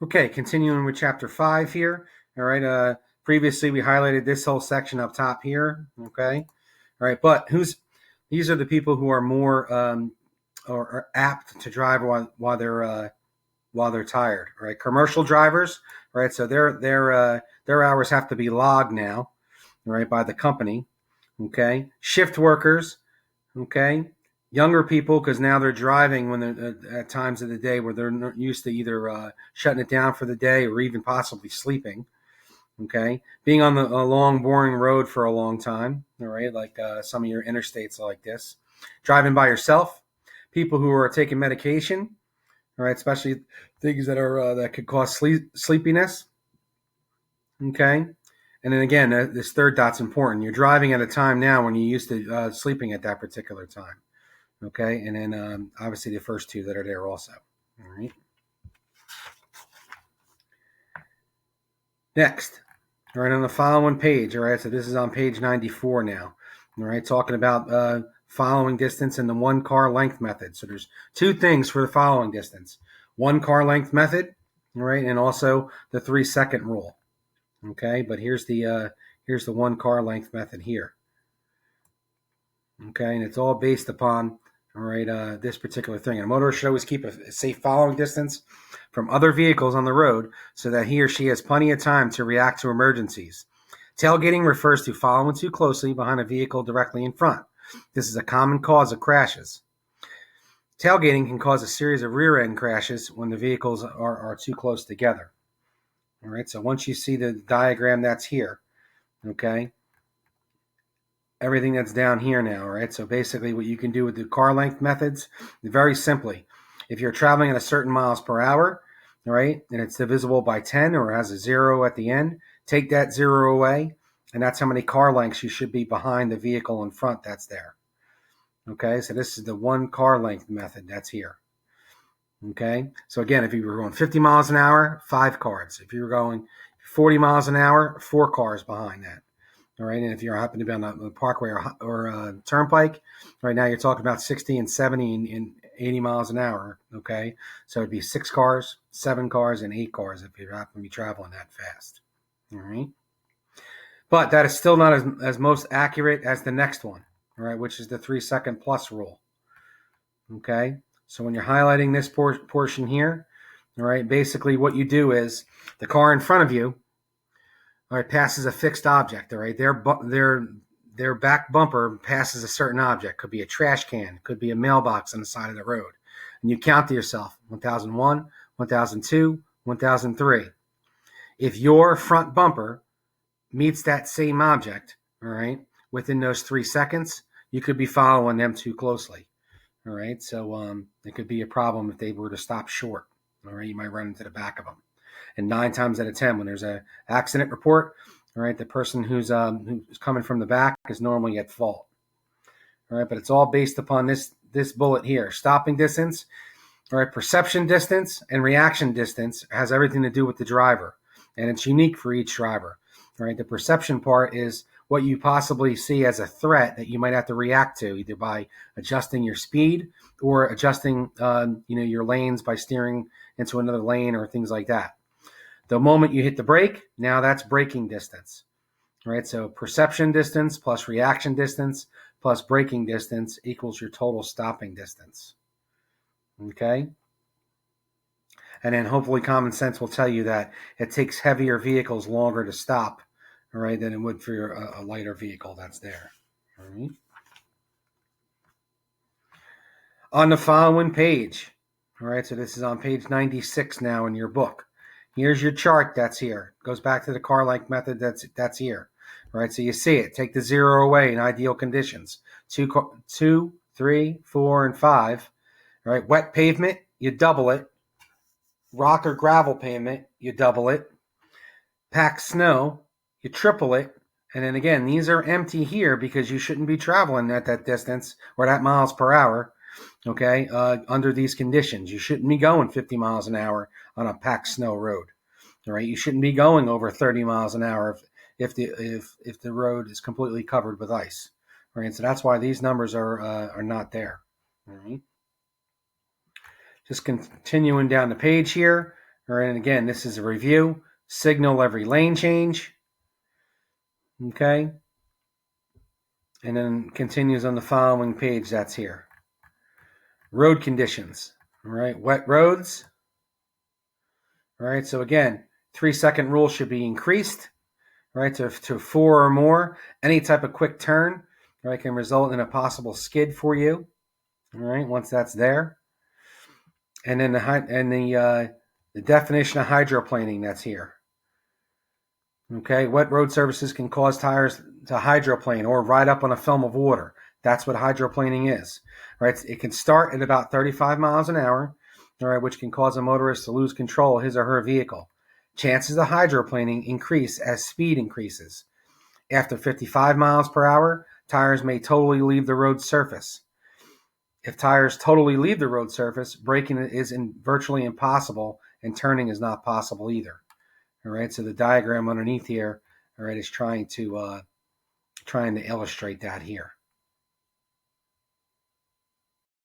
Okay, continuing with chapter 5 here. All right. Previously we highlighted this whole section up top here. Okay. All right, but these are the people who are more or are apt to drive while they're tired. Right. Commercial drivers. Right. So their hours have to be logged now. Right, by the company. Okay. Shift workers. Okay. Younger people, because now they're driving when they're at times of the day where they're not used to either shutting it down for the day or even possibly sleeping. Okay. Being on a long, boring road for a long time. All right. Like some of your interstates are like this. Driving by yourself. People who are taking medication. All right. Especially things that are that could cause sleepiness. Okay. And then again, this third dot's important. You're driving at a time now when you're used to sleeping at that particular time. Okay, and then obviously the first two that are there also. All right. Next, all right, on the following page. All right, so this is on page 94 now. All right, talking about following distance and the 1 car length method. So there's two things for the following distance: 1 car length method, all right, and also the 3-second rule. Okay, but here's the 1 car length method here. Okay, and it's all based upon all right this particular thing. A motorist should always keep a safe following distance from other vehicles on the road so that he or she has plenty of time to react to emergencies. Tailgating refers to following too closely behind a vehicle directly in front. This is a common cause of crashes. Tailgating can cause a series of rear end crashes when the vehicles are too close together. All right, so once you see the diagram that's here, okay, everything that's down here now, right? So basically what you can do with the car length methods, very simply, if you're traveling at a certain miles per hour, right, and it's divisible by 10 or has a 0 at the end, take that 0 away, and that's how many car lengths you should be behind the vehicle in front that's there. Okay, so this is the 1 car length method that's here. Okay, so again, if you were going 50 miles an hour, 5 cars. If you were going 40 miles an hour, 4 cars behind that. All right, and if you happen to be on the parkway or turnpike, right now you're talking about 60 and 70 and 80 miles an hour. Okay, so it'd be 6 cars, 7 cars, and 8 cars if you happen to be traveling that fast. All right, but that is still not as most accurate as the next one. All right, which is the 3-second plus rule. Okay, so when you're highlighting this portion here, all right, basically what you do is the car in front of you, all right, passes a fixed object. All right, their back bumper passes a certain object. Could be a trash can, could be a mailbox on the side of the road, and you count to yourself 1001, 1002, 1003. If your front bumper meets that same object, all right, within those 3 seconds, you could be following them too closely. All right, so it could be a problem if they were to stop short. All right, you might run into the back of them. And 9 times out of 10, when there's an accident report, all right, the person who's coming from the back is normally at fault. All right, but it's all based upon this bullet here: stopping distance. All right, perception distance and reaction distance has everything to do with the driver, and it's unique for each driver. All right, the perception part is what you possibly see as a threat that you might have to react to, either by adjusting your speed or adjusting, your lanes by steering into another lane or things like that. The moment you hit the brake, now that's braking distance. All right, so perception distance plus reaction distance plus braking distance equals your total stopping distance. Okay? And then hopefully common sense will tell you that it takes heavier vehicles longer to stop, all right, than it would for a lighter vehicle that's there. All right. On the following page, all right, so this is on page 96 now in your book. Here's your chart that's here. Goes back to the car length method that's here. All right, so you see it. Take the 0 away in ideal conditions. 2, 3, 4, and 5. All right, wet pavement, you double it. Rock or gravel pavement, you double it. Packed snow, you triple it. And then again, these are empty here because you shouldn't be traveling at that distance or that miles per hour. Okay, under these conditions, you shouldn't be going 50 miles an hour on a packed snow road. All right, you shouldn't be going over 30 miles an hour if the road is completely covered with ice. All right, so that's why these numbers are not there. All right, just continuing down the page here. All right, and again, this is a review. Signal every lane change. Okay. And then continues on the following page that's here. Road conditions. All right, wet roads. All right, so again, 3-second rule should be increased, right, to 4 or more. Any type of quick turn, right, can result in a possible skid for you. All right, once that's there. And then the definition of hydroplaning that's here. Okay, wet road surfaces can cause tires to hydroplane or ride up on a film of water. That's what hydroplaning is, right? It can start at about 35 miles an hour, all right, which can cause a motorist to lose control of his or her vehicle. Chances of hydroplaning increase as speed increases. After 55 miles per hour, tires may totally leave the road surface. If tires totally leave the road surface, braking is virtually impossible and turning is not possible either. All right, so the diagram underneath here, all right, is trying to illustrate that here.